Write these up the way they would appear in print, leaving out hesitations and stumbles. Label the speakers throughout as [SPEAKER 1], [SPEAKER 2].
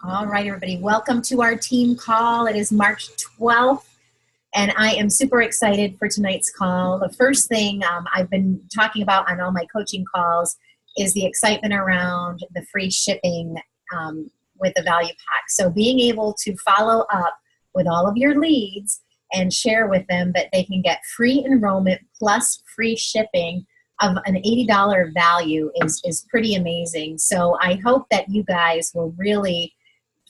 [SPEAKER 1] All right, everybody, welcome to our team call. It is March 12th, and I am super excited for tonight's call. The first thing I've been talking about on all my coaching calls is the excitement around the free shipping with the value pack. So being able to follow up with all of your leads and share with them that they can get free enrollment plus free shipping of an $80 value is pretty amazing. So I hope that you guys will really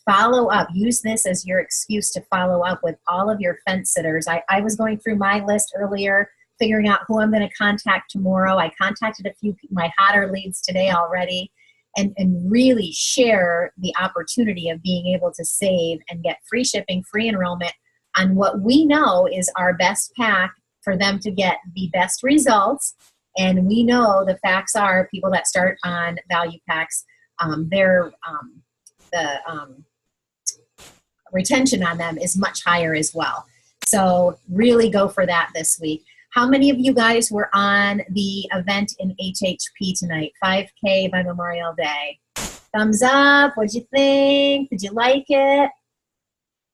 [SPEAKER 1] follow up. Use this as your excuse to follow up with all of your fence sitters. I was going through my list earlier, figuring out who I'm going to contact tomorrow. I contacted a few my hotter leads today already, and really share the opportunity of being able to save and get free shipping, free enrollment on what we know is our best pack for them to get the best results. And we know the facts are people that start on value packs, the retention on them is much higher as well. So really go for that this week. How many of you guys were on the event in HHP tonight? 5K by Memorial Day. Thumbs up. What'd you think? Did you like it?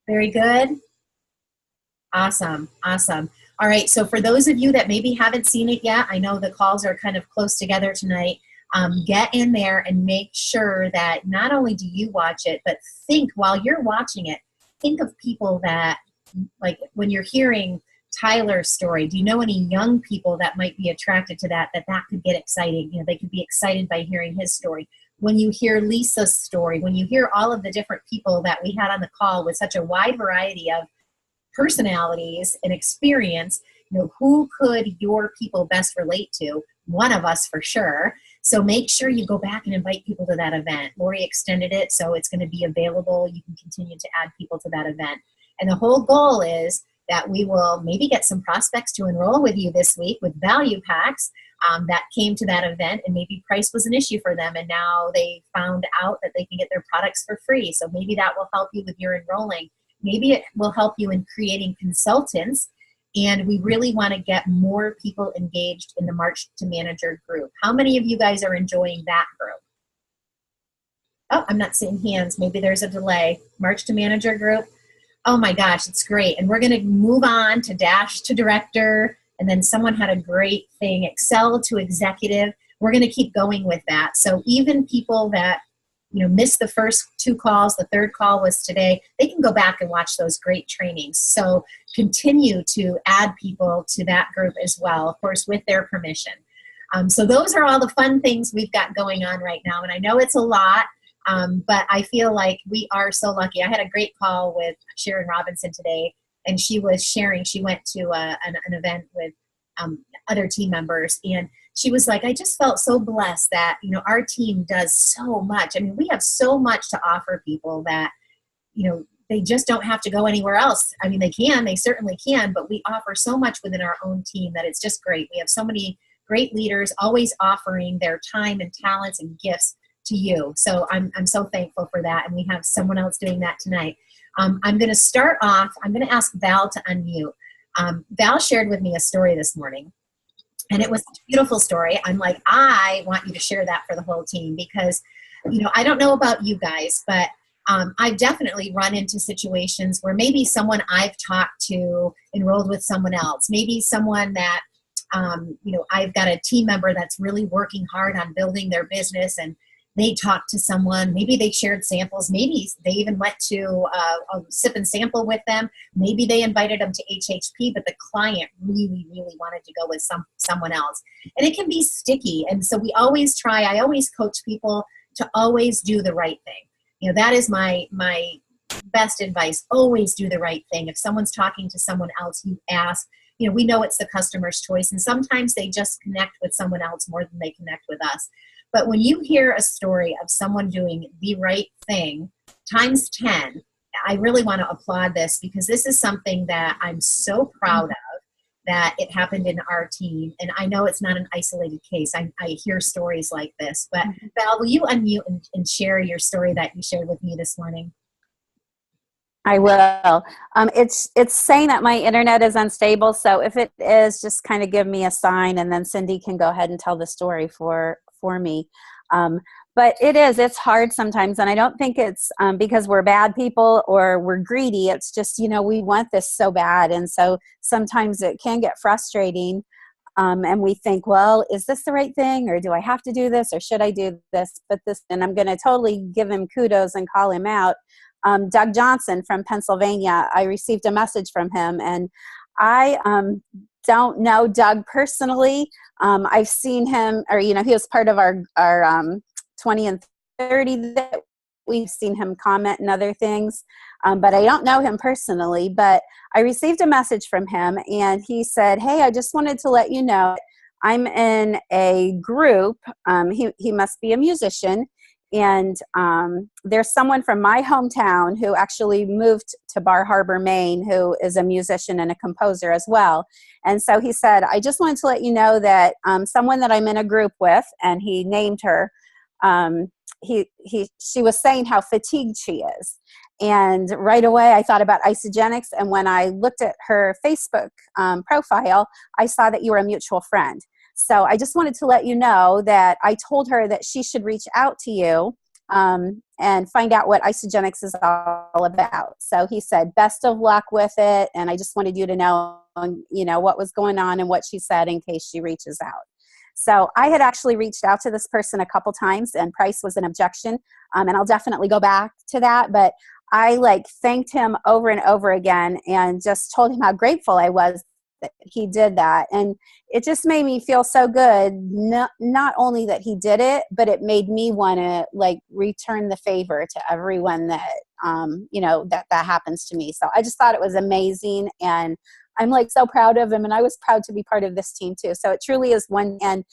[SPEAKER 1] Very good. Awesome. Awesome. All right. So for those of you that maybe haven't seen it yet, I know the calls are kind of close together tonight. Get in there and make sure that not only do you watch it, but think while you're watching it, think of people that, like when you're hearing Tyler's story, do you know any young people that might be attracted to that could get exciting? You know, they could be excited by hearing his story. When you hear Lisa's story, when you hear all of the different people that we had on the call with such a wide variety of personalities and experience, you know, who could your people best relate to? One of us for sure. So make sure you go back and invite people to that event. Lori extended it, so it's going to be available. You can continue to add people to that event. And the whole goal is that we will maybe get some prospects to enroll with you this week with value packs that came to that event, and maybe price was an issue for them, and now they found out that they can get their products for free. So maybe that will help you with your enrolling. Maybe it will help you in creating consultants. And we really want to get more people engaged in the March to Manager group. How many of you guys are enjoying that group? Oh, I'm not seeing hands. Maybe there's a delay. March to Manager group. Oh my gosh, it's great. And we're going to move on to Dash to Director. And then someone had a great thing, Excel to Executive. We're going to keep going with that. So even people that missed the first two calls, the third call was today, they can go back and watch those great trainings. So continue to add people to that group as well, of course, with their permission. So those are all the fun things we've got going on right now. And I know it's a lot, but I feel like we are so lucky. I had a great call with Sharon Robinson today, and she was sharing, she went to an event with other team members, and she was like, I just felt so blessed that, our team does so much. I mean, we have so much to offer people that, they just don't have to go anywhere else. I mean, they certainly can, but we offer so much within our own team that it's just great. We have so many great leaders always offering their time and talents and gifts to you. So I'm so thankful for that. And we have someone else doing that tonight. I'm going to start off, I'm going to ask Val to unmute. Val shared with me a story this morning. And it was a beautiful story. I'm like, I want you to share that for the whole team because, I don't know about you guys, but I've definitely run into situations where maybe someone I've talked to enrolled with someone else. Maybe someone that, I've got a team member that's really working hard on building their business, and they talked to someone. Maybe they shared samples. Maybe they even went to a sip and sample with them. Maybe they invited them to HHP, but the client really, really wanted to go with someone else. And it can be sticky. And so I always coach people to always do the right thing. That is my best advice. Always do the right thing. If someone's talking to someone else, you ask. We know it's the customer's choice, and sometimes they just connect with someone else more than they connect with us. But when you hear a story of someone doing the right thing times 10, I really want to applaud this because this is something that I'm so proud of that it happened in our team. And I know it's not an isolated case. I hear stories like this. But Val, will you unmute and share your story that you shared with me this morning?
[SPEAKER 2] I will. It's saying that my internet is unstable. So if it is, just kind of give me a sign, and then Cindy can go ahead and tell the story for me. But it's hard sometimes. And I don't think it's because we're bad people or we're greedy. It's just, we want this so bad. And so sometimes it can get frustrating. And we think, well, is this the right thing? Or do I have to do this? Or should I do this? And I'm going to totally give him kudos and call him out. Doug Johnson from Pennsylvania, I received a message from him, and I don't know Doug personally. I've seen him, or, he was part of our 20 and 30 that we've seen him comment and other things, but I don't know him personally. But I received a message from him, and he said, hey, I just wanted to let you know I'm in a group. He must be a musician, and there's someone from my hometown who actually moved to Bar Harbor, Maine, who is a musician and a composer as well. And so he said, I just wanted to let you know that someone that I'm in a group with, and he named her, she was saying how fatigued she is. And right away I thought about Isagenix, and when I looked at her Facebook profile, I saw that you were a mutual friend. So I just wanted to let you know that I told her that she should reach out to you and find out what Isagenix is all about. So he said, best of luck with it, and I just wanted you to know, what was going on and what she said in case she reaches out. So I had actually reached out to this person a couple times, and price was an objection, and I'll definitely go back to that. But I thanked him over and over again and just told him how grateful I was that he did that. And it just made me feel so good, not only that he did it, but it made me want to return the favor to everyone that that happens to me. So I just thought it was amazing, and I'm so proud of him, and I was proud to be part of this team too. So it truly is one, and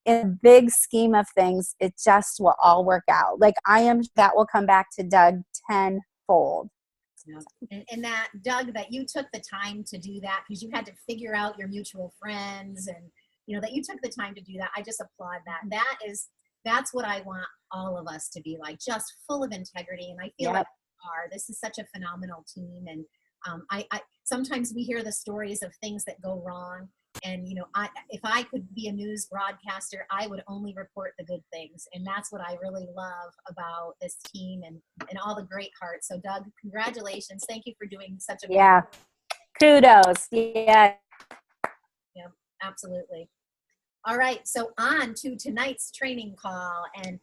[SPEAKER 2] in a big scheme of things, it just will all work out. That will come back to Doug tenfold.
[SPEAKER 1] And that, Doug, that you took the time to do that, because you had to figure out your mutual friends, and that you took the time to do that. I just applaud that. That's what I want all of us to be like, just full of integrity. And I feel like we are. This is such a phenomenal team. And I sometimes we hear the stories of things that go wrong. And, if I could be a news broadcaster, I would only report the good things. And that's what I really love about this team and all the great hearts. So, Doug, congratulations. Thank you for doing such a
[SPEAKER 2] kudos. Yeah,
[SPEAKER 1] absolutely. All right. So on to tonight's training call. And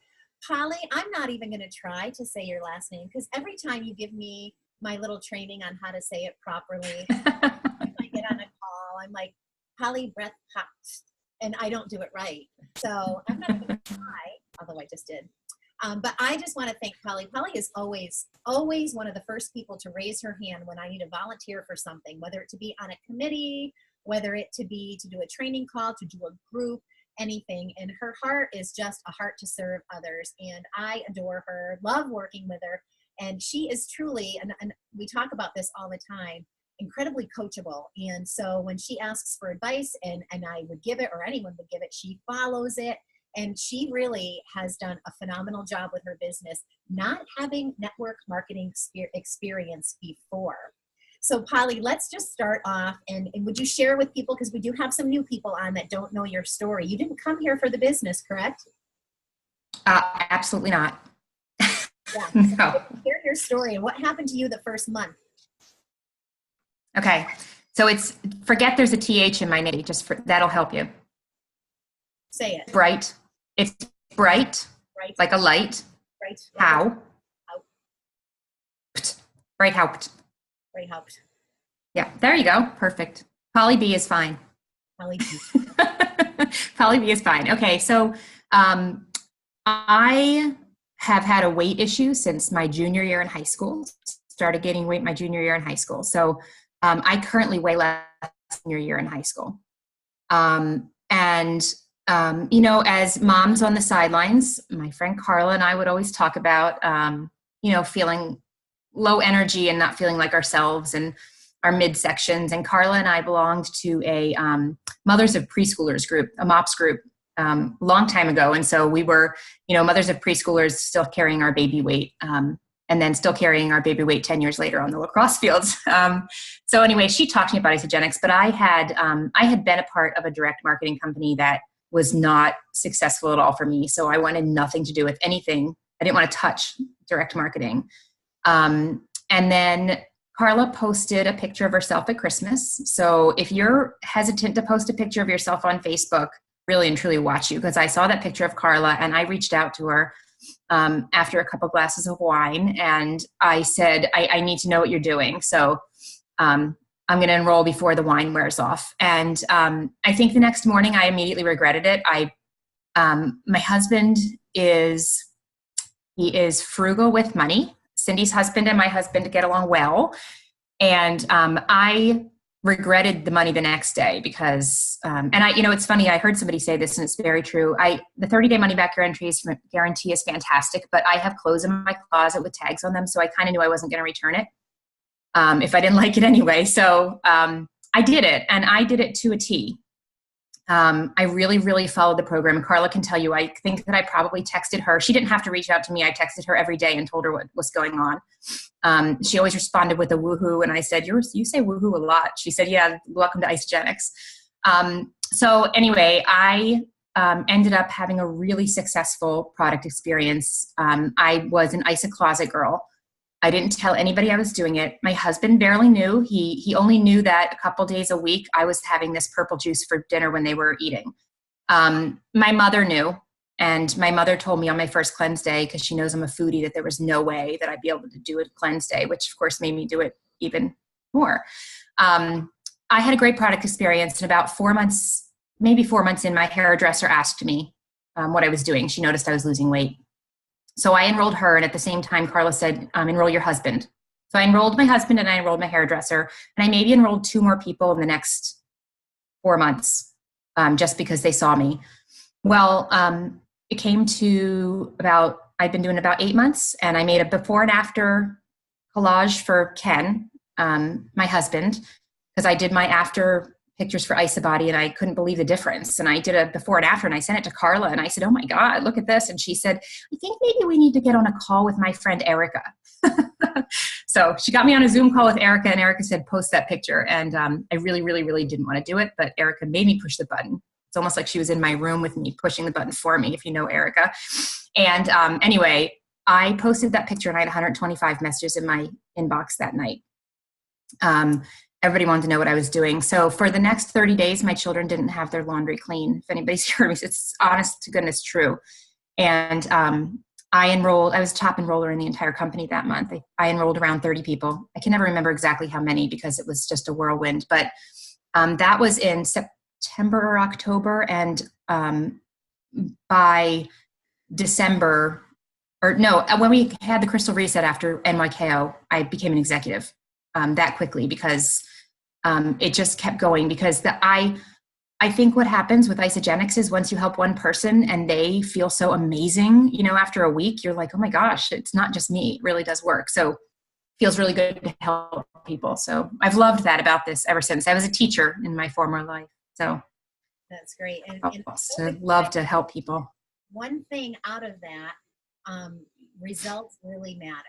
[SPEAKER 1] Polly, I'm not even going to try to say your last name, because every time you give me my little training on how to say it properly, if I get on a call, I'm like, Polly Brett Hot, and I don't do it right. So I'm not going to try, although I just did. But I just want to thank Polly. Polly is always one of the first people to raise her hand when I need a volunteer for something, whether it to be on a committee, whether it to be to do a training call, to do a group, anything. And her heart is just a heart to serve others. And I adore her, love working with her. And she is truly, and we talk about this all the time, incredibly coachable. And so when she asks for advice and I would give it, or anyone would give it, she follows it. And she really has done a phenomenal job with her business, not having network marketing experience before. So Polly, let's just start off, and would you share with people, because we do have some new people on that don't know your story. You didn't come here for the business, correct?
[SPEAKER 3] Absolutely not.
[SPEAKER 1] Yeah.
[SPEAKER 3] No.
[SPEAKER 1] So share your story and what happened to you the first month.
[SPEAKER 3] Okay. So forget there's a TH in my name, that'll help you.
[SPEAKER 1] Say it.
[SPEAKER 3] Bright. It's bright.
[SPEAKER 1] Right.
[SPEAKER 3] Like a light.
[SPEAKER 1] Right.
[SPEAKER 3] How. Bright Haupt.
[SPEAKER 1] Right. Helped.
[SPEAKER 3] Yeah, there you go. Perfect. Polly B is fine.
[SPEAKER 1] Polly B.
[SPEAKER 3] Polly B is fine. Okay, so I have had a weight issue since my junior year in high school. Started gaining weight my junior year in high school. So I currently weigh less than senior year in high school. As moms on the sidelines, my friend Carla and I would always talk about, feeling low energy and not feeling like ourselves and our midsections. And Carla and I belonged to a Mothers of Preschoolers group, a MOPS group, long time ago. And so we were, mothers of preschoolers still carrying our baby weight, and then still carrying our baby weight 10 years later on the lacrosse fields. So anyway, she talked to me about Isagenix, but I had been a part of a direct marketing company that was not successful at all for me. So I wanted nothing to do with anything. I didn't want to touch direct marketing. And then Carla posted a picture of herself at Christmas. So if you're hesitant to post a picture of yourself on Facebook, really and truly watch you, because I saw that picture of Carla and I reached out to her after a couple glasses of wine, and I said, I need to know what you're doing. So I'm going to enroll before the wine wears off. And I think the next morning I immediately regretted it. My husband is frugal with money. Cindy's husband and my husband get along well. And I regretted the money the next day because, it's funny, I heard somebody say this and it's very true. The 30-day money back guarantee is fantastic, but I have clothes in my closet with tags on them. So I kind of knew I wasn't going to return it if I didn't like it anyway. So I did it, and I did it to a T. I really, really followed the program. And Carla can tell you, I think that I probably texted her. She didn't have to reach out to me. I texted her every day and told her what was going on. She always responded with a woohoo. And I said, you say woohoo a lot. She said, yeah, welcome to Isagenix. So anyway, I ended up having a really successful product experience. I was an Isa Closet girl. I didn't tell anybody I was doing it. My husband barely knew. He only knew that a couple days a week I was having this purple juice for dinner when they were eating. My mother knew, and my mother told me on my first cleanse day, because she knows I'm a foodie, that there was no way that I'd be able to do a cleanse day, which of course made me do it even more. I had a great product experience, and about 4 months, maybe 4 months in, my hairdresser asked me what I was doing. She noticed I was losing weight. So I enrolled her, and at the same time, Carla said, enroll your husband. So I enrolled my husband and I enrolled my hairdresser, and I maybe enrolled 2 more people in the next 4 months just because they saw me. Well, it came to I'd been doing about 8 months, and I made a before and after collage for Ken, my husband, because I did my after pictures for IsaBody, and I couldn't believe the difference. And I did a before and after, and I sent it to Carla, and I said, oh my God, look at this. And she said, I think maybe we need to get on a call with my friend Erica. So she got me on a Zoom call with Erica, and Erica said, post that picture. And I really, really, really didn't want to do it, but Erica made me push the button. It's almost like she was in my room with me pushing the button for me, if you know Erica. And anyway, I posted that picture, and I had 125 messages in my inbox that night. Everybody wanted to know what I was doing. So for the next 30 days, my children didn't have their laundry clean. If anybody's heard me, it's honest to goodness true. And I was top enroller in the entire company that month. I enrolled around 30 people. I can never remember exactly how many because it was just a whirlwind. But that was in September or October. And by December, when we had the Crystal Reset after NYKO, I became an executive that quickly because it just kept going. Because I think what happens with Isagenix is once you help one person and they feel so amazing, after a week, you're like, oh my gosh, it's not just me. It really does work. So it feels really good to help people. So I've loved that about this ever since. I was a teacher in my former life. So
[SPEAKER 1] that's great. And
[SPEAKER 3] I love to help people.
[SPEAKER 1] One thing out of that, results really matter.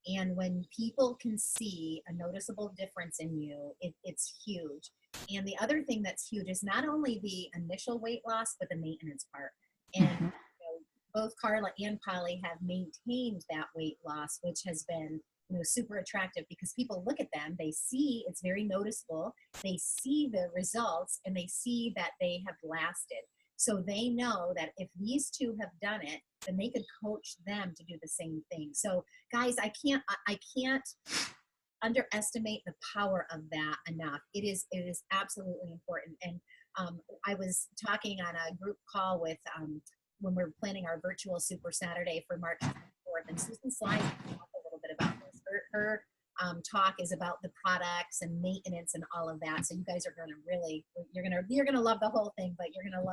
[SPEAKER 1] And when people can see a noticeable difference in you, it's huge. And the other thing that's huge is not only the initial weight loss, but the maintenance part. And both Carla and Polly have maintained that weight loss, which has been super attractive because people look at them, they see it's very noticeable, they see the results, and they see that they have lasted. So they know that if these two have done it, then they could coach them to do the same thing. So guys, I can't underestimate the power of that enough. It is absolutely important. And I was talking on a group call with when we were planning our virtual Super Saturday for March 4th, and Susan Slides talked a little bit about this. Her talk is about the products and maintenance and all of that. So you guys are going to really, you're gonna love the whole thing, but you're gonna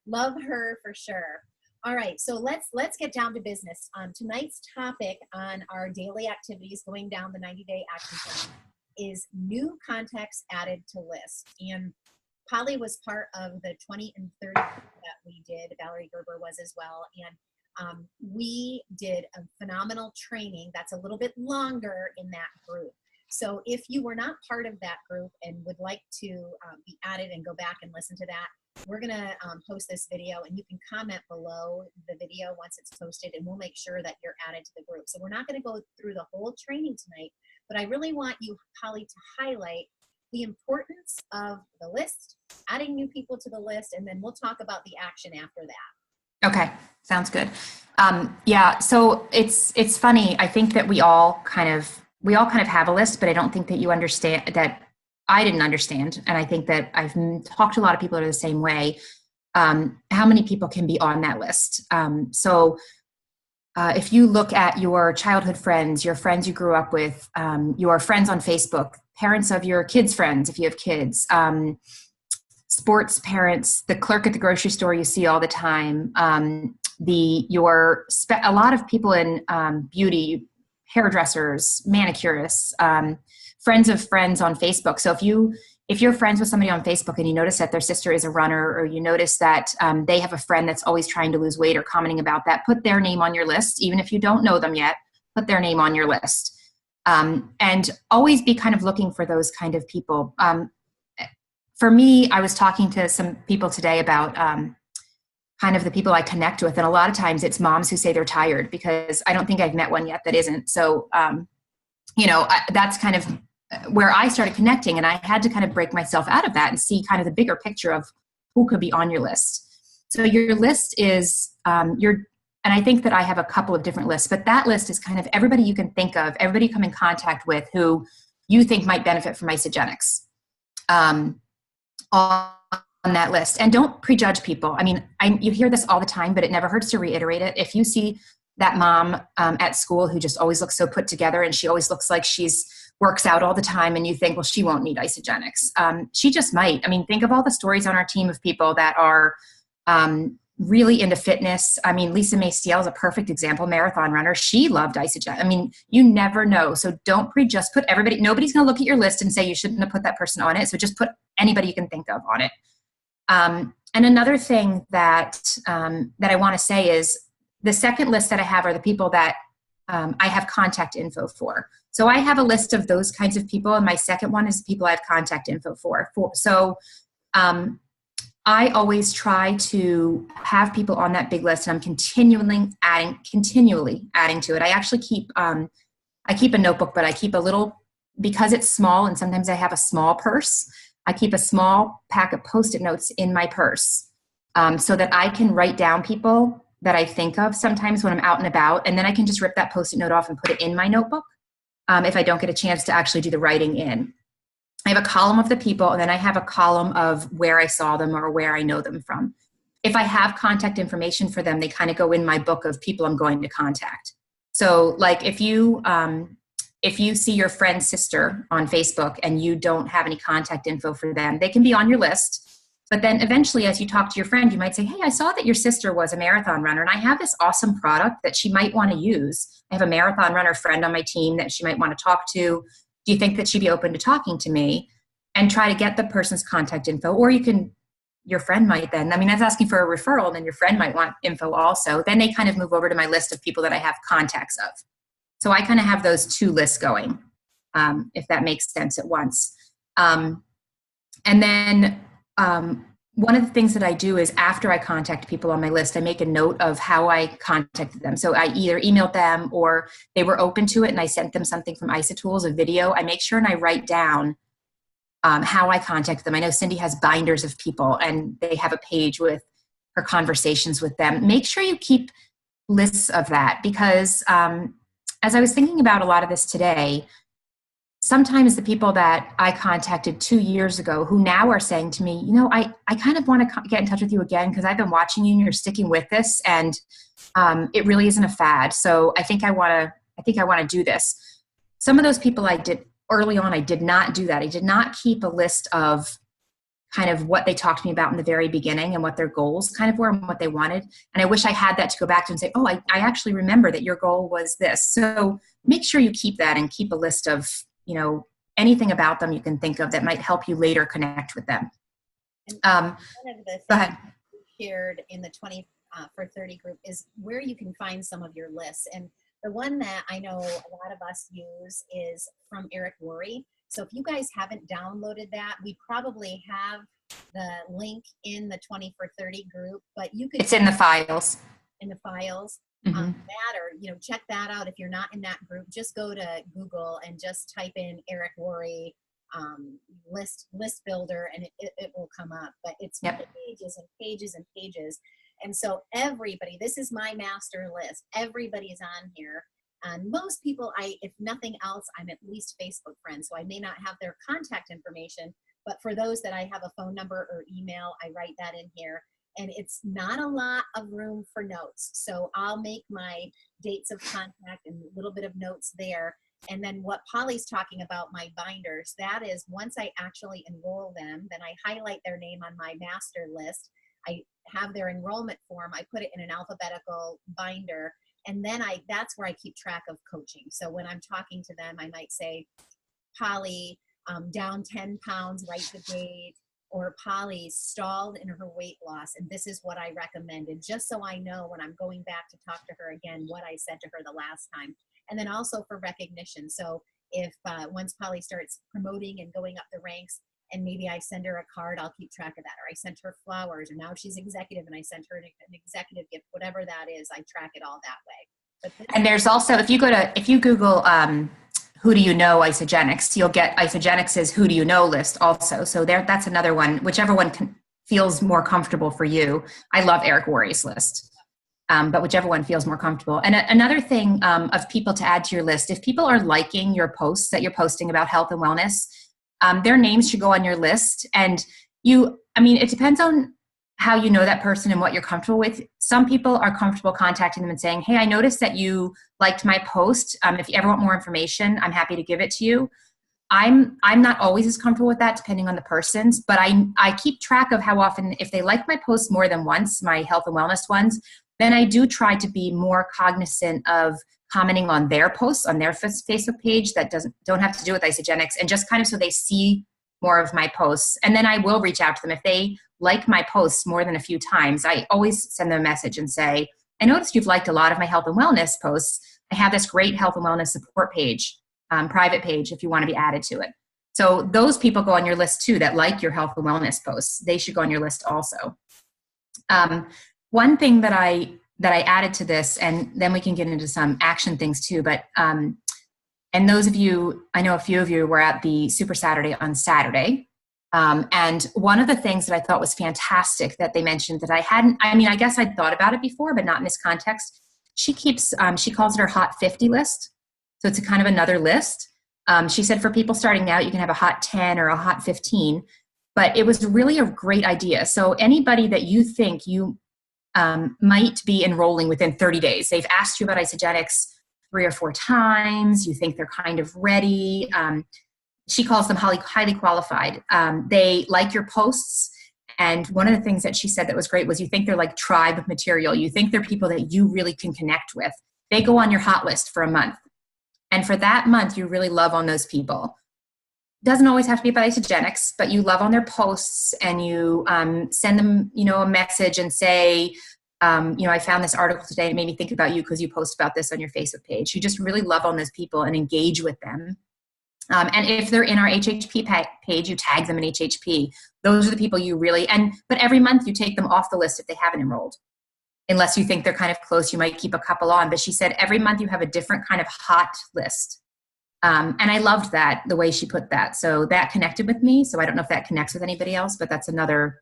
[SPEAKER 1] love her for sure. All right, so let's get down to business. Tonight's topic on our daily activities going down the 90-day action plan is new context added to list. And Polly was part of the 20 and 30 that we did. Valerie Gerber was as well. And we did a phenomenal training that's a little bit longer in that group. So if you were not part of that group and would like to be added and go back and listen to that, we're going to post this video, and you can comment below the video once it's posted, and we'll make sure that you're added to the group. So we're not going to go through the whole training tonight, but I really want you, Holly, to highlight the importance of the list, adding new people to the list, and then we'll talk about the action after that.
[SPEAKER 3] Okay, sounds good. Yeah, so it's funny. I think that we all kind of have a list, but I don't think that you understand that. I didn't understand, and I think that I've talked to a lot of people that are the same way. How many people can be on that list? So if you look at your childhood friends, your friends you grew up with, your friends on Facebook, parents of your kids' friends, if you have kids, sports parents, the clerk at the grocery store you see all the time, a lot of people in beauty, hairdressers, manicurists, friends of friends on Facebook. So if you're friends with somebody on Facebook and you notice that their sister is a runner, or you notice that they have a friend that's always trying to lose weight or commenting about that, put their name on your list. Even if you don't know them yet, put their name on your list. And always be kind of looking for those kind of people. For me, I was talking to some people today about kind of the people I connect with. And a lot of times it's moms who say they're tired, because I don't think I've met one yet that isn't. So, that's kind of where I started connecting, and I had to kind of break myself out of that and see kind of the bigger picture of who could be on your list. So your list is and I think that I have a couple of different lists, but that list is kind of everybody you can think of, everybody you come in contact with who you think might benefit from Isagenix on that list. And don't prejudge people. I mean, you hear this all the time, but it never hurts to reiterate it. If you see that mom at school who just always looks so put together, and she always looks like she's works out all the time, and you think, well, she won't need Isagenix. She just might. I mean, think of all the stories on our team of people that are really into fitness. I mean, Lisa Maciel is a perfect example, marathon runner. She loved Isagenix. I mean, you never know. So don't just put everybody. Nobody's going to look at your list and say you shouldn't have put that person on it. So just put anybody you can think of on it. And another thing that I want to say is the second list that I have are the people that I have contact info for. So I have a list of those kinds of people, and my second one is people I have contact info for. So I always try to have people on that big list, and I'm continually adding to it. I actually keep a notebook, but I keep a little, because it's small, and sometimes I have a small purse. I keep a small pack of Post-it notes in my purse so that I can write down people that I think of sometimes when I'm out and about, and then I can just rip that Post-it note off and put it in my notebook if I don't get a chance to actually do the writing in. I have a column of the people, and then I have a column of where I saw them or where I know them from. If I have contact information for them, they kind of go in my book of people I'm going to contact. So like if you see your friend's sister on Facebook and you don't have any contact info for them, they can be on your list. But then eventually, as you talk to your friend, you might say, hey, I saw that your sister was a marathon runner, and I have this awesome product that she might want to use. I have a marathon runner friend on my team that she might want to talk to. Do you think that she'd be open to talking to me? And try to get the person's contact info. Or your friend might then, I mean, that's asking for a referral, and then your friend might want info also. Then they kind of move over to my list of people that I have contacts of. So I kind of have those two lists going, if that makes sense at once. And then one of the things that I do is after I contact people on my list, I make a note of how I contacted them. So I either emailed them or they were open to it and I sent them something from IsaTools, a video. I make sure and I write down how I contacted them. I know Cindy has binders of people and they have a page with her conversations with them. Make sure you keep lists of that, because as I was thinking about a lot of this today, sometimes the people that I contacted 2 years ago who now are saying to me, I kind of want to get in touch with you again because I've been watching you and you're sticking with this, and it really isn't a fad. So I think I want to do this. Some of those people I did early on, I did not do that. I did not keep a list of kind of what they talked to me about in the very beginning and what their goals kind of were and what they wanted. And I wish I had that to go back to and say, oh, I actually remember that your goal was this. So make sure you keep that and keep a list of anything about them you can think of that might help you later connect with them.
[SPEAKER 1] One of the things we shared in the 20 for 30 group is where you can find some of your lists. And The one that I know a lot of us use is from Eric Worre. So if you guys haven't downloaded that, we probably have the link in the 20 for 30 group, but you could—
[SPEAKER 3] It's in the files.
[SPEAKER 1] in the files.
[SPEAKER 3] Mhm.
[SPEAKER 1] That, or check that out. If you're not in that group, just go to Google and just type in Eric Worre list builder, and it will come up. But it's pages and pages and pages. And so everybody, this is my master list. Everybody's on here. And most people, if nothing else, I'm at least Facebook friends. So I may not have their contact information, but for those that I have a phone number or email, I write that in here. And it's not a lot of room for notes. So I'll make my dates of contact and a little bit of notes there. And then what Polly's talking about, my binders, that is once I actually enroll them, then I highlight their name on my master list. I have their enrollment form. I put it in an alphabetical binder. And then that's where I keep track of coaching. So when I'm talking to them, I might say, Polly, down 10 pounds, write the date. Or Polly stalled in her weight loss, and this is what I recommended, just so I know when I'm going back to talk to her again what I said to her the last time. And then also for recognition. So if once Polly starts promoting and going up the ranks, and maybe I send her a card, I'll keep track of that. Or I sent her flowers, or now she's executive and I sent her an executive gift, whatever that is, I track it all that way. But
[SPEAKER 3] and there's also, if you Google who do you know Isagenix, you'll get Isagenix's who do you know list also. So that's another one, whichever one feels more comfortable for you. I love Eric Worre's list, but whichever one feels more comfortable. And another thing of people to add to your list, if people are liking your posts that you're posting about health and wellness, their names should go on your list. And it depends on how you know that person and what you're comfortable with. Some people are comfortable contacting them and saying, hey, I noticed that you liked my post. If you ever want more information, I'm happy to give it to you. I'm not always as comfortable with that depending on the person's, but I keep track of how often, if they like my posts more than once, my health and wellness ones, then I do try to be more cognizant of commenting on their posts on their Facebook page that don't have to do with Isagenix, and just kind of so they see more of my posts. And then I will reach out to them if they like my posts more than a few times. I always send them a message and say, I noticed you've liked a lot of my health and wellness posts. I have this great health and wellness support page, private page, if you want to be added to it. So those people go on your list too that like your health and wellness posts. They should go on your list also. One thing that I added to this, and then we can get into some action things too, but and those of you, I know a few of you were at the Super Saturday on Saturday. And one of the things that I thought was fantastic that they mentioned that I guess I'd thought about it before, but not in this context. She calls it her Hot 50 list. So it's a kind of another list. She said for people starting out, you can have a Hot 10 or a Hot 15, but it was really a great idea. So anybody that you think you might be enrolling within 30 days, they've asked you about Isagenix 3 or 4 times, you think they're kind of ready. She calls them highly qualified. They like your posts. And one of the things that she said that was great was you think they're like tribe material. You think they're people that you really can connect with. They go on your hot list for a month. And for that month, you really love on those people. Doesn't always have to be about Isagenix, but you love on their posts and you send them, a message and say, I found this article today and it made me think about you because you post about this on your Facebook page. You just really love on those people and engage with them. And if they're in our HHP page, you tag them in HHP. Those are the people you really, but every month you take them off the list if they haven't enrolled. Unless you think they're kind of close, you might keep a couple on. But she said every month you have a different kind of hot list. And I loved that, the way she put that. So that connected with me. So I don't know if that connects with anybody else, but that's another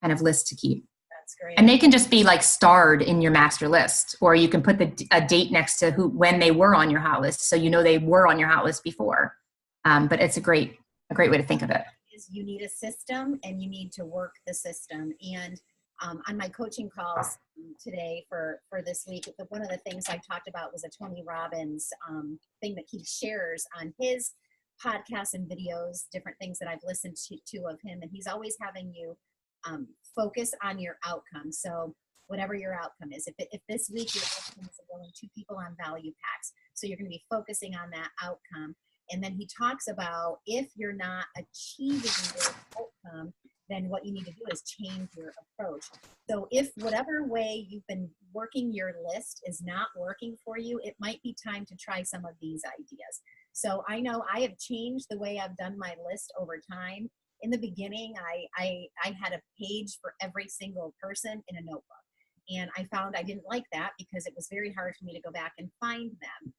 [SPEAKER 3] kind of list to keep.
[SPEAKER 1] That's great.
[SPEAKER 3] And they can just be like starred in your master list, or you can put a date next to when they were on your hot list, so they were on your hot list before. But it's a great way to think of it.
[SPEAKER 1] You need a system, and you need to work the system. And on my coaching calls today for this week, one of the things I talked about was a Tony Robbins thing that he shares on his podcasts and videos, different things that I've listened to of him. And he's always having you focus on your outcome. So whatever your outcome is, if this week your outcome is enrolling 2 people on value packs, so you're going to be focusing on that outcome. And then he talks about if you're not achieving your outcome, then what you need to do is change your approach. So if whatever way you've been working your list is not working for you, it might be time to try some of these ideas. So I know I have changed the way I've done my list over time. In the beginning, I had a page for every single person in a notebook. And I found I didn't like that because it was very hard for me to go back and find them.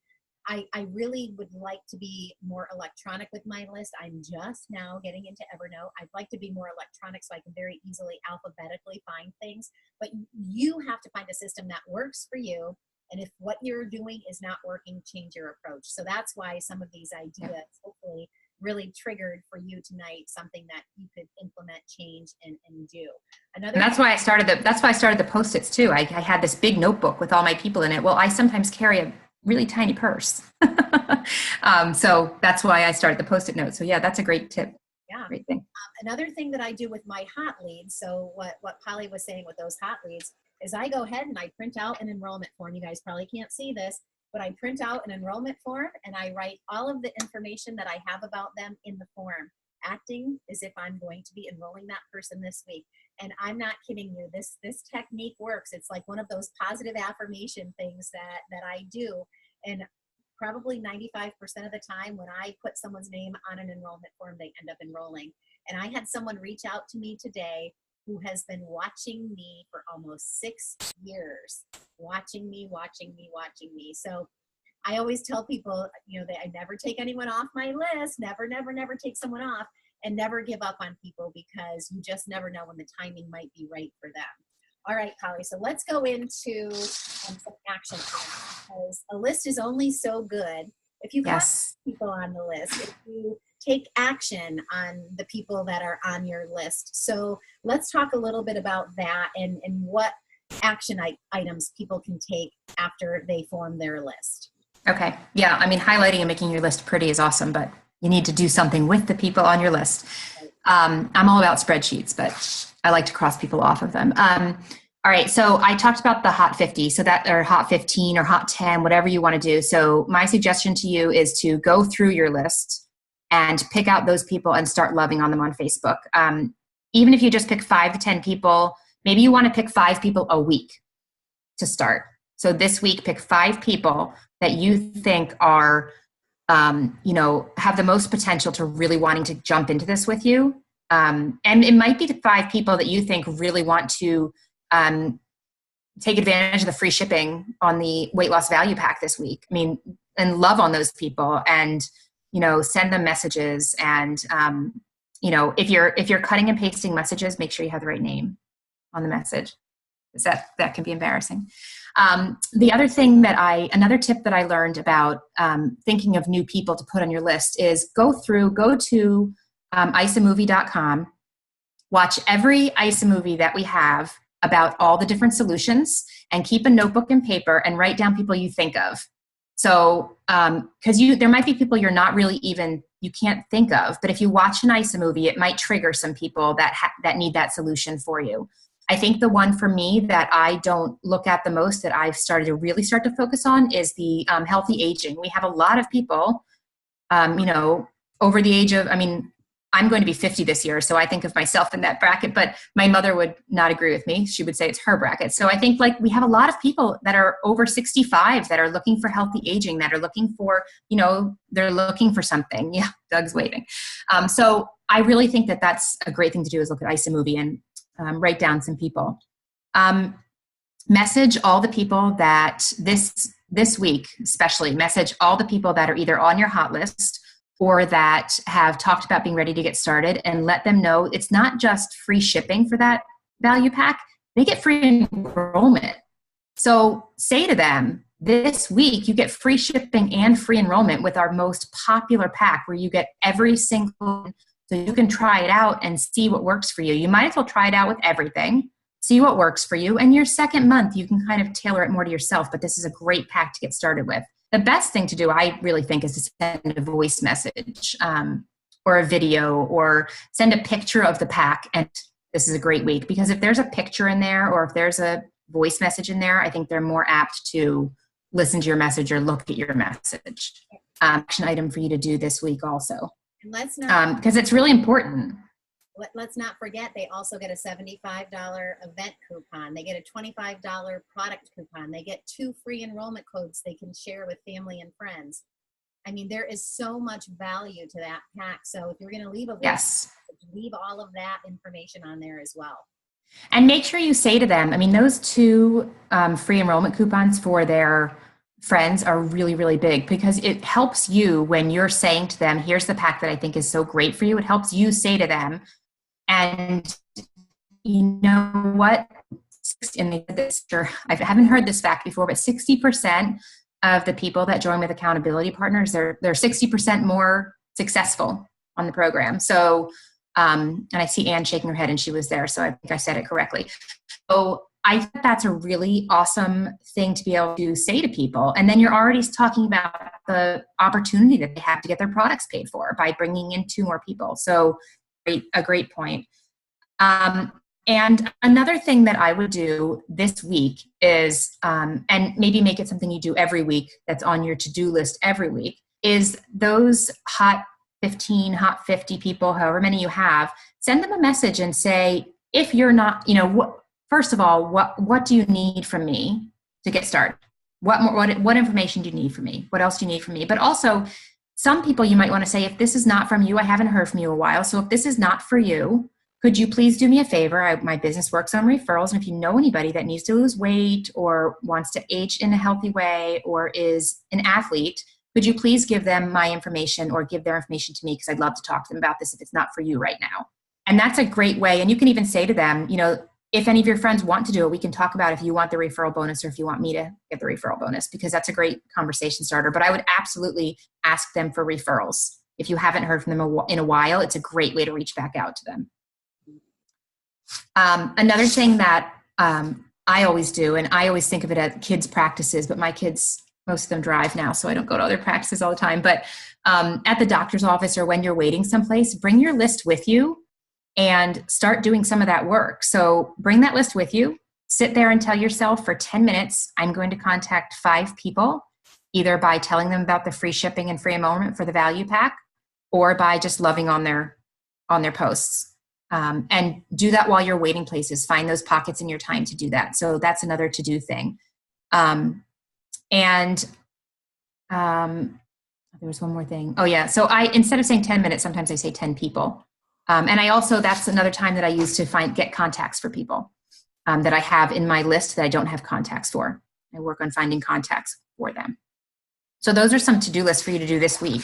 [SPEAKER 1] I really would like to be more electronic with my list. I'm just now getting into Evernote. I'd like to be more electronic so I can very easily alphabetically find things. But you have to find a system that works for you. And if what you're doing is not working, change your approach. So that's why some of these ideas hopefully really triggered for you tonight something that you could implement, change, and do.
[SPEAKER 3] And that's why I started the Post-its too. I had this big notebook with all my people in it. Well, I sometimes carry a really tiny purse. So that's why I started the Post-it note. So yeah, that's a great tip.
[SPEAKER 1] Yeah.
[SPEAKER 3] Great thing.
[SPEAKER 1] Another thing that I do with my hot leads, so what Polly was saying with those hot leads, is I go ahead and I print out an enrollment form. You guys probably can't see this, but I print out an enrollment form and I write all of the information that I have about them in the form, acting as if I'm going to be enrolling that person this week. And I'm not kidding you, this technique works. It's like one of those positive affirmation things that I do. And probably 95% of the time when I put someone's name on an enrollment form, they end up enrolling. And I had someone reach out to me today who has been watching me for almost 6 years, watching me. So I always tell people, that I never take anyone off my list, never take someone off, and never give up on people because you just never know when the timing might be right for them. All right, Polly, so let's go into some action items, because a list is only so good if you have people on the list, if you take action on the people that are on your list. So let's talk a little bit about that and what action items people can take after they form their list.
[SPEAKER 3] Okay. Yeah. I mean, highlighting and making your list pretty is awesome, but you need to do something with the people on your list. I'm all about spreadsheets, but I like to cross people off of them. All right. So I talked about the Hot 50, or Hot 15 or Hot 10, whatever you want to do. So my suggestion to you is to go through your list and pick out those people and start loving on them on Facebook. Even if you just pick 5 to 10 people, maybe you want to pick 5 people a week to start. So this week, pick 5 people that you think are, have the most potential to really wanting to jump into this with you. And it might be the 5 people that you think really want to take advantage of the free shipping on the weight loss value pack this week. I mean, and love on those people and, send them messages. And, if you're cutting and pasting messages, make sure you have the right name on the message. That can be embarrassing. The other thing another tip that I learned about thinking of new people to put on your list is go to isamovie.com, watch every ISAmovie that we have about all the different solutions, and keep a notebook and paper and write down people you think of. So, because there might be people you're not really you can't think of, but if you watch an ISAmovie, it might trigger some people that need that solution for you. I think the one for me that I don't look at the most that I've started to focus on is the healthy aging. We have a lot of people, over the age of, I'm going to be 50 this year, so I think of myself in that bracket, but my mother would not agree with me. She would say it's her bracket. So I think we have a lot of people that are over 65 that are looking for healthy aging, that are looking for, they're looking for something. Yeah, Doug's waving. So I really think that that's a great thing to do is look at ISAmovie and write down some people. Message all the people that this week, especially message all the people that are either on your hot list or that have talked about being ready to get started, and let them know it's not just free shipping for that value pack. They get free enrollment. So say to them, this week you get free shipping and free enrollment with our most popular pack, where you get every single, so you can try it out and see what works for you. You might as well try it out with everything, see what works for you. And your second month, you can kind of tailor it more to yourself, but this is a great pack to get started with. The best thing to do, I really think, is to send a voice message or a video, or send a picture of the pack. And this is a great week, because if there's a picture in there or if there's a voice message in there, I think they're more apt to listen to your message or look at your message. Action item for you to do this week also.
[SPEAKER 1] And let's not,
[SPEAKER 3] because it's really important.
[SPEAKER 1] let's not forget, they also get a $75 event coupon. They get a $25 product coupon. They get 2 free enrollment codes they can share with family and friends. I mean, there is so much value to that pack. So if you're going to leave a
[SPEAKER 3] Yes.
[SPEAKER 1] leave all of that information on there as well.
[SPEAKER 3] And make sure you say to them, I mean, those 2 free enrollment coupons for their friends are really, really big, because it helps you when you're saying to them, here's the pack that I think is so great for you. It helps you say to them, and you know what? I haven't heard this fact before, but 60% of the people that join with accountability partners, they're 60% more successful on the program. So, and I see Anne shaking her head, and she was there, so I think I said it correctly. So I think that's a really awesome thing to be able to say to people. And then you're already talking about the opportunity that they have to get their products paid for by bringing in 2 more people. So a great point. And another thing that I would do this week is, and maybe make it something you do every week that's on your to-do list every week, is those hot 15, hot 50 people, however many you have, send them a message and say, if you're not, first of all, what do you need from me to get started? What information do you need from me? What else do you need from me? But also, some people you might want to say, if this is not from you, I haven't heard from you in a while. So if this is not for you, could you please do me a favor? My business works on referrals. And if you know anybody that needs to lose weight or wants to age in a healthy way or is an athlete, could you please give them my information or give their information to me? Because I'd love to talk to them about this if it's not for you right now. And that's a great way. And you can even say to them, if any of your friends want to do it, we can talk about if you want the referral bonus or if you want me to get the referral bonus, because that's a great conversation starter. But I would absolutely ask them for referrals. If you haven't heard from them in a while, it's a great way to reach back out to them. Another thing that I always do, and I always think of it as kids' practices, but my kids, most of them drive now, so I don't go to other practices all the time. But at the doctor's office or when you're waiting someplace, bring your list with you and start doing some of that work. So bring that list with you, sit there and tell yourself for 10 minutes, I'm going to contact 5 people, either by telling them about the free shipping and free enrollment for the value pack, or by just loving on their posts. And do that while you're waiting places. Find those pockets in your time to do that. So that's another to-do thing. There was one more thing. Oh yeah. So instead of saying 10 minutes, sometimes I say 10 people. And that's another time that I use to get contacts for people that I have in my list that I don't have contacts for. I work on finding contacts for them. So those are some to-do lists for you to do this week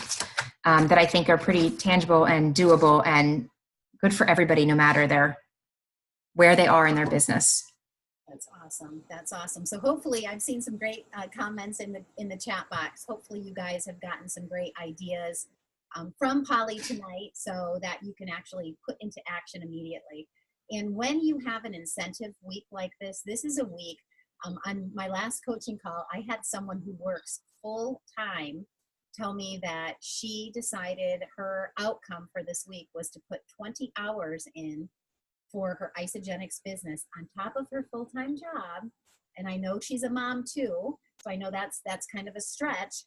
[SPEAKER 3] that I think are pretty tangible and doable and good for everybody, no matter where they are in their business.
[SPEAKER 1] That's awesome. That's awesome. So hopefully, I've seen some great comments in the chat box. Hopefully, you guys have gotten some great ideas from Polly tonight, so that you can actually put into action immediately. And when you have an incentive week like this is a week. On my last coaching call, I had someone who works full time tell me that she decided her outcome for this week was to put 20 hours in for her Isagenix business on top of her full-time job. And I know she's a mom too, so I know that's kind of a stretch.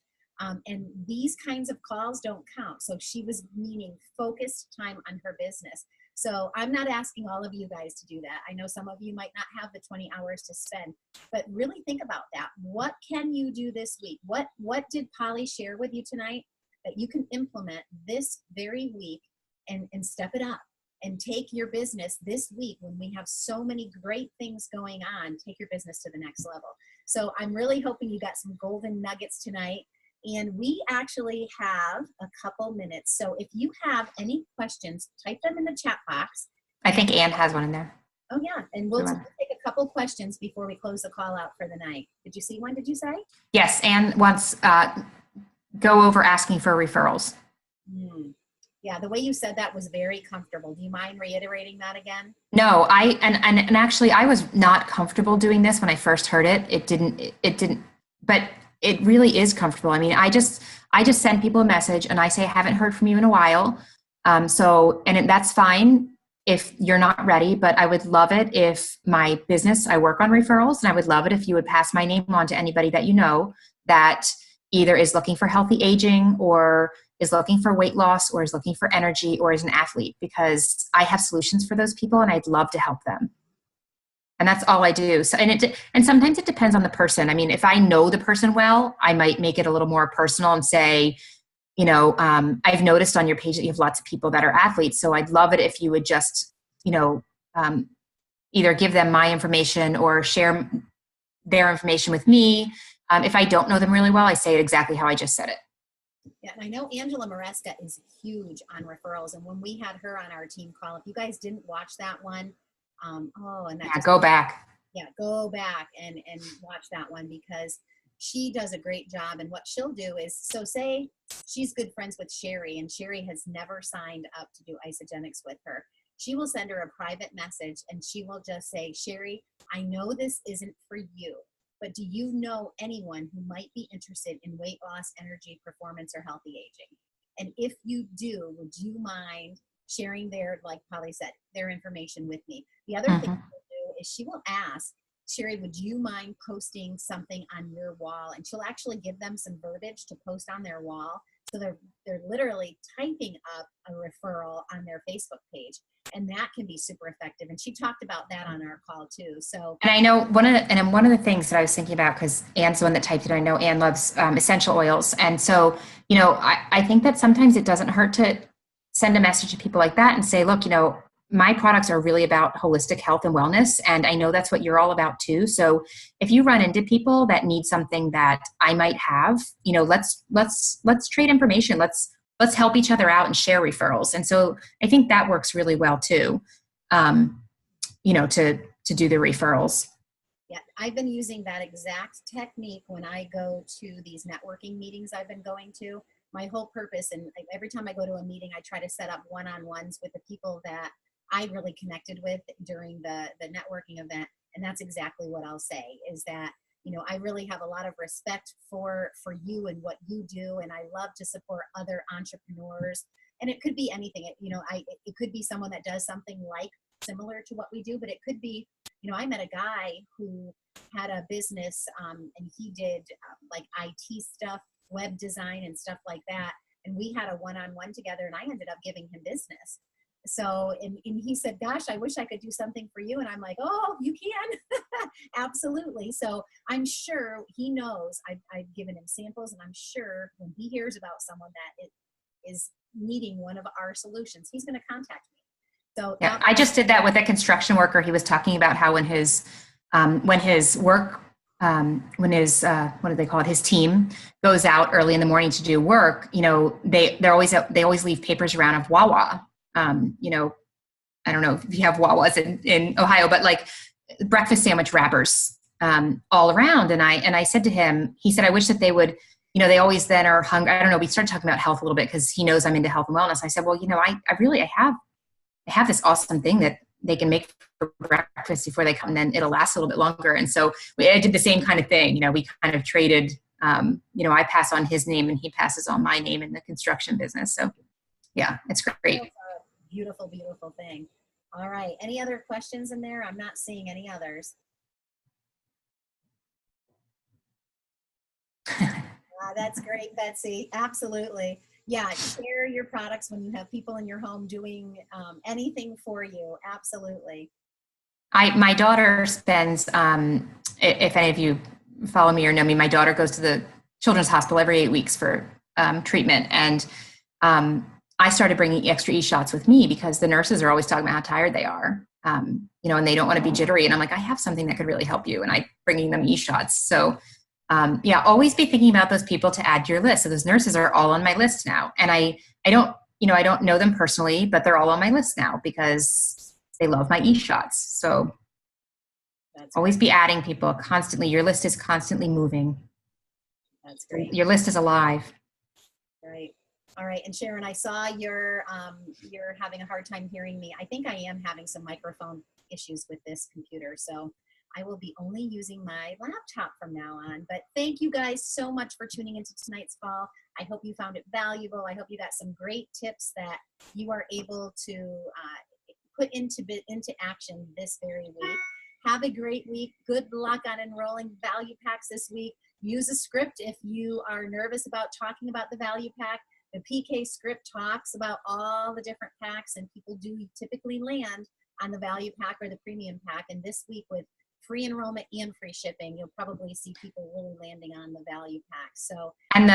[SPEAKER 1] And these kinds of calls don't count. So she was meaning focused time on her business. So I'm not asking all of you guys to do that. I know some of you might not have the 20 hours to spend, but really think about that. What can you do this week? What did Polly share with you tonight that you can implement this very week and step it up and take your business this week when we have so many great things going on, take your business to the next level. So I'm really hoping you got some golden nuggets tonight. And we actually have a couple minutes. So if you have any questions, type them in the chat box.
[SPEAKER 3] I think Anne has one in there.
[SPEAKER 1] Oh, yeah. And we'll take a couple questions before we close the call out for the night. Did you see one, did you say?
[SPEAKER 3] Yes. Anne wants go over asking for referrals.
[SPEAKER 1] Yeah, the way you said that was very comfortable. Do you mind reiterating that again?
[SPEAKER 3] No, and actually I was not comfortable doing this when I first heard it. It didn't, but it really is comfortable. I mean, I just send people a message and I say, I haven't heard from you in a while. That's fine if you're not ready, but I would love it if my business, I work on referrals, and I would love it if you would pass my name on to anybody that you know that either is looking for healthy aging or is looking for weight loss or is looking for energy or is an athlete, because I have solutions for those people and I'd love to help them. And that's all I do. So, and sometimes it depends on the person. I mean, if I know the person well, I might make it a little more personal and say, I've noticed on your page that you have lots of people that are athletes. So I'd love it if you would just, either give them my information or share their information with me. If I don't know them really well, I say it exactly how I just said it.
[SPEAKER 1] Yeah, and I know Angela Maresca is huge on referrals. And when we had her on our team call, if you guys didn't watch that one,
[SPEAKER 3] go back.
[SPEAKER 1] Yeah, go back and watch that one, because she does a great job. And what she'll do is, so say she's good friends with Sherry and Sherry has never signed up to do Isagenix with her. She will send her a private message and she will just say, Sherry, I know this isn't for you, but do you know anyone who might be interested in weight loss, energy, performance, or healthy aging? And if you do, would you mind sharing their, like Polly said, their information with me? The other thing she'll do is she will ask, Sherry, would you mind posting something on your wall? And she'll actually give them some verbiage to post on their wall. So they're literally typing up a referral on their Facebook page. And that can be super effective. And she talked about that on our call too. So,
[SPEAKER 3] and I know one of the things that I was thinking about, because Anne's the one that typed it, I know Anne loves essential oils. And so, I think that sometimes it doesn't hurt to send a message to people like that and say, look, my products are really about holistic health and wellness. And I know that's what you're all about too. So if you run into people that need something that I might have, let's trade information. Let's help each other out and share referrals. And so I think that works really well too, to do the referrals.
[SPEAKER 1] Yeah, I've been using that exact technique when I go to these networking meetings I've been going to. My whole purpose, and every time I go to a meeting, I try to set up one-on-ones with the people that I really connected with during the networking event. And that's exactly what I'll say, is that, I really have a lot of respect for you and what you do. And I love to support other entrepreneurs. And it could be anything. It could be someone that does something like similar to what we do, but it could be, I met a guy who had a business and he did like IT stuff, web design and stuff like that. And we had a one-on-one together and I ended up giving him business. So, and he said, gosh, I wish I could do something for you. And I'm like, oh, you can. Absolutely. So I'm sure he knows I've given him samples, and I'm sure when he hears about someone that is needing one of our solutions, he's going to contact me. So
[SPEAKER 3] yeah, I just did that with a construction worker. He was talking about how when his work, what do they call it? His team goes out early in the morning to do work. They always leave papers around of Wawa. I don't know if you have Wawas in Ohio, but like breakfast sandwich wrappers all around. And I said to him, he said, I wish that they would, they always then are hungry. I don't know. We started talking about health a little bit because he knows I'm into health and wellness. I said, well, I have this awesome thing that they can make for breakfast before they come, and then it'll last a little bit longer. And so I did the same kind of thing. We kind of traded, I pass on his name and he passes on my name in the construction business. So yeah, it's great.
[SPEAKER 1] Beautiful, beautiful thing. All right. Any other questions in there? I'm not seeing any others. That's great, Betsy. Absolutely. Yeah. Share your products when you have people in your home doing anything for you. Absolutely.
[SPEAKER 3] My daughter spends, if any of you follow me or know me, my daughter goes to the Children's Hospital every 8 weeks for treatment. And I started bringing extra e-shots with me because the nurses are always talking about how tired they are, and they don't want to be jittery. And I'm like, I have something that could really help you. And I'm bringing them e-shots. So always be thinking about those people to add to your list. So those nurses are all on my list now. And I don't know them personally, but they're all on my list now because they love my e-shots. So always be adding people constantly. Your list is constantly moving.
[SPEAKER 1] That's great.
[SPEAKER 3] Your list is alive.
[SPEAKER 1] Right. All right. And Sharon, I saw you're having a hard time hearing me. I think I am having some microphone issues with this computer. So I will be only using my laptop from now on. But thank you guys so much for tuning into tonight's call. I hope you found it valuable. I hope you got some great tips that you are able to put into action this very week. Have a great week. Good luck on enrolling value packs this week. use a script if you are nervous about talking about the value pack. The PK script talks about all the different packs, and people do typically land on the value pack or the premium pack. And this week with free enrollment and free shipping, you'll probably see people really landing on the value pack. So,
[SPEAKER 3] and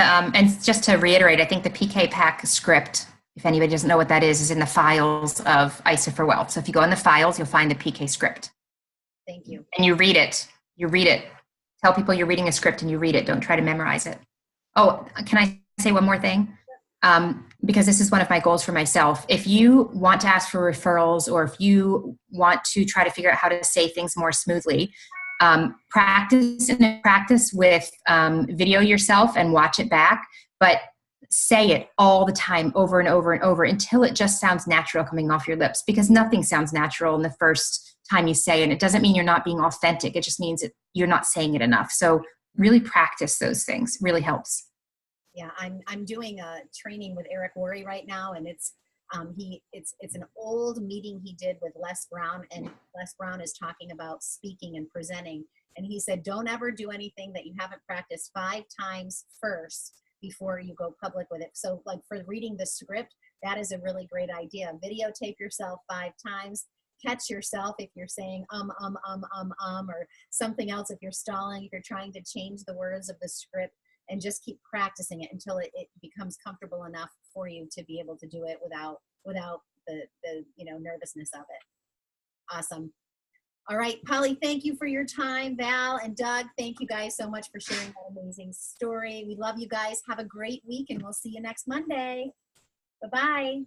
[SPEAKER 3] just to reiterate, I think the PK pack script, if anybody doesn't know what that is in the files of ISA for Wealth. So if you go in the files, you'll find the PK script.
[SPEAKER 1] Thank you.
[SPEAKER 3] And you read it. You read it. Tell people you're reading a script and you read it. Don't try to memorize it. Oh, can I say one more thing? Because this is one of my goals for myself. If you want to ask for referrals, or if you want to try to figure out how to say things more smoothly, practice with video yourself and watch it back, but say it all the time, over and over and over, until it just sounds natural coming off your lips, because nothing sounds natural in the first time you say it. And it doesn't mean you're not being authentic. It just means that you're not saying it enough. So really practice those things. It really helps.
[SPEAKER 1] Yeah, I'm doing a training with Eric Worre right now, and it's an old meeting he did with Les Brown, and Les Brown is talking about speaking and presenting, and he said, don't ever do anything that you haven't practiced 5 times first before you go public with it. So like for reading the script, that is a really great idea. Videotape yourself 5 times. Catch yourself if you're saying or something else, if you're stalling, if you're trying to change the words of the script, and just keep practicing it until it becomes comfortable enough for you to be able to do it without the nervousness of it. Awesome. All right, Polly, thank you for your time. Val and Doug, thank you guys so much for sharing that amazing story. We love you guys. Have a great week, and we'll see you next Monday. Bye-bye.